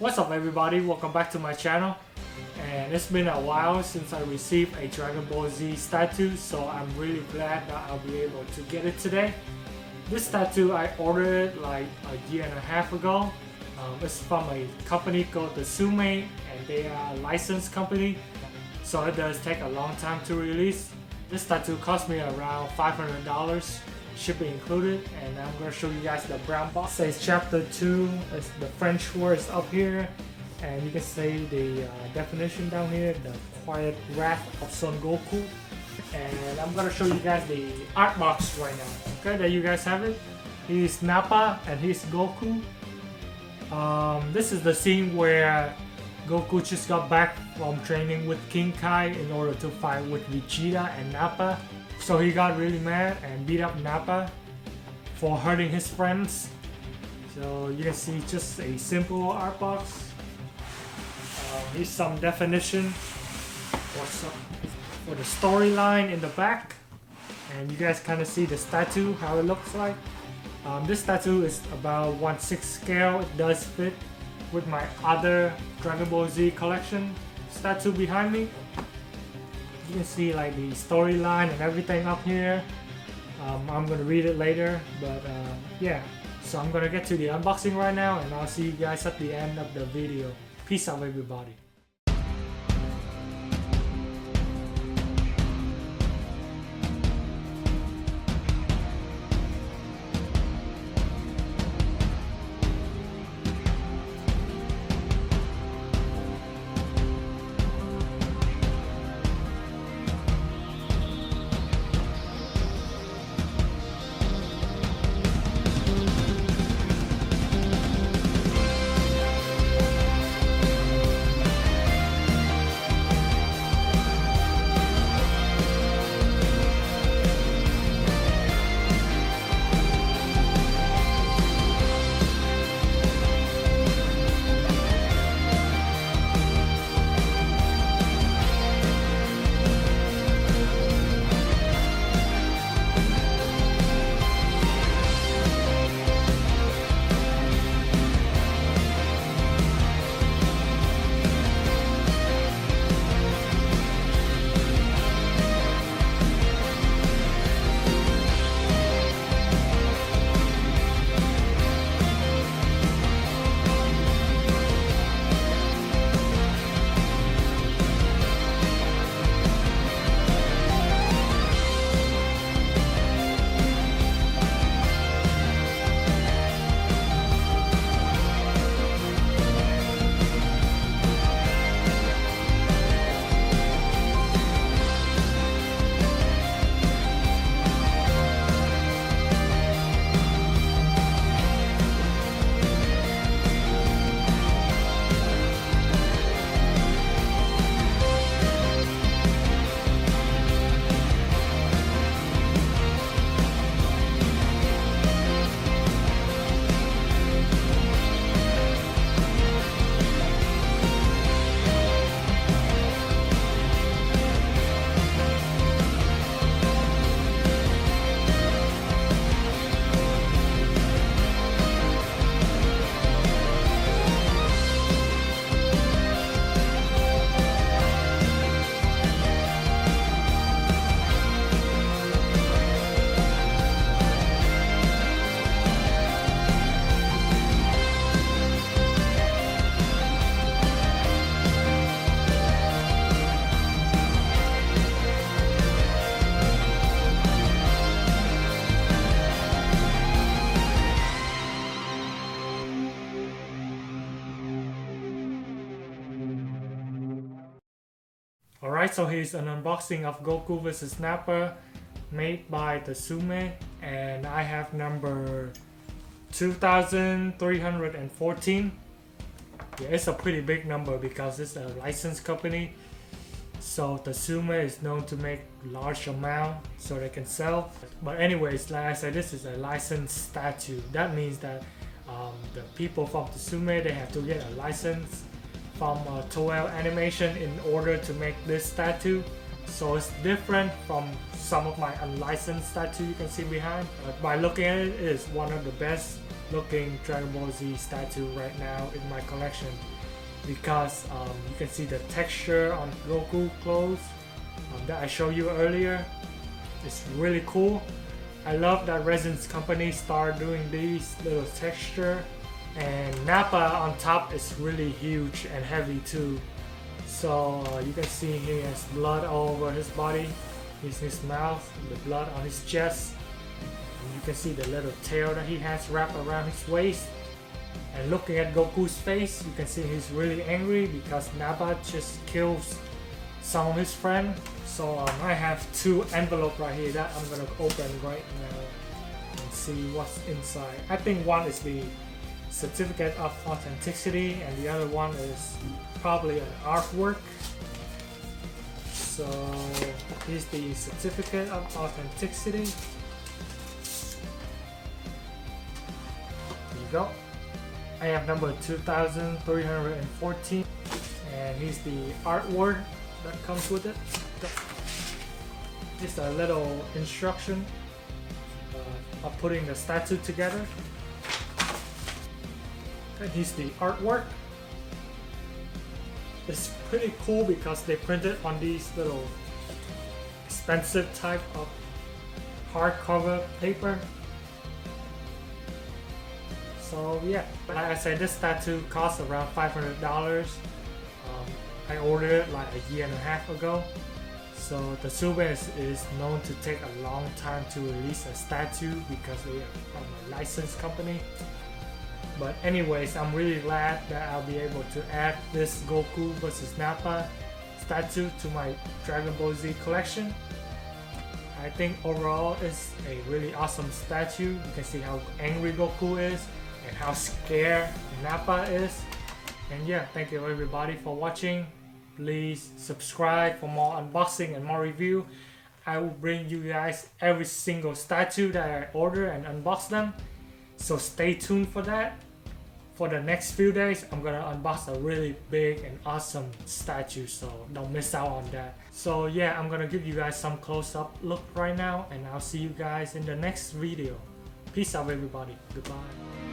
What's up everybody, welcome back to my channel. And it's been a while since I received a Dragon Ball Z statue, so I'm really glad that I'll be able to get it today. This statue I ordered like a year and a half ago. It's from a company called the Tsume, and they are a licensed company, so it does take a long time to release. This statue cost me around $500, shipping included, and I'm going to show you guys the brown box. It says chapter 2, it's the French words up here, and you can see the definition down here, the quiet wrath of Son Goku. And I'm going to show you guys the art box right now. Okay, there you guys have it. He's Nappa and he's Goku. This is the scene where Goku just got back from training with King Kai in order to fight with Vegeta and Nappa. So he got really mad and beat up Nappa for hurting his friends. So you can see just a simple art box. Here's some definition for the storyline in the back. And you guys kind of see the statue, how it looks like. This statue is about 1/6 scale. It does fit with my other Dragon Ball Z collection statue behind me. You can see like the storyline and everything up here. I'm gonna read it later, but yeah. So I'm gonna get to the unboxing right now, and I'll see you guys at the end of the video. Peace out, everybody. Alright, so here's an unboxing of Goku vs Nappa made by the Tsume, and I have number 2314. Yeah, it's a pretty big number because it's a licensed company. So the Tsume is known to make large amount so they can sell. But anyways, like I said, this is a licensed statue. That means that the people from the Tsume, they have to get a license from Toei Animation in order to make this statue. So it's different from some of my unlicensed statue you can see behind. By looking at it, it is one of the best looking Dragon Ball Z statue right now in my collection because you can see the texture on Goku clothes that I showed you earlier. It's really cool. I love that Resin's company started doing these little texture, and Nappa on top is really huge and heavy too. So you can see he has blood all over his body. Here's his mouth, the blood on his chest. And you can see the little tail that he has wrapped around his waist. And looking at Goku's face, you can see he's really angry because Nappa just kills some of his friends. So I have two envelopes right here that I'm gonna open right now and see what's inside. I think one is the certificate of authenticity and the other one is probably an artwork. So here's the certificate of authenticity. There you go. I have number 2314, and here's the artwork that comes with it. Just a little instruction of putting the statue together. And here's the artwork. It's pretty cool because they printed on these little expensive type of hardcover paper. So yeah, like I said, this statue costs around $500. I ordered it like a year and a half ago. So the Tsume is known to take a long time to release a statue because they are from a licensed company. But anyways, I'm really glad that I'll be able to add this Goku vs Nappa statue to my Dragon Ball Z collection. I think overall it's a really awesome statue. You can see how angry Goku is and how scared Nappa is. And yeah, thank you everybody for watching. Please subscribe for more unboxing and more review. I will bring you guys every single statue that I order and unbox them. So stay tuned for that. For the next few days, I'm gonna unbox a really big and awesome statue, so don't miss out on that. So yeah, I'm gonna give you guys some close-up look right now, and I'll see you guys in the next video. Peace out everybody. Goodbye.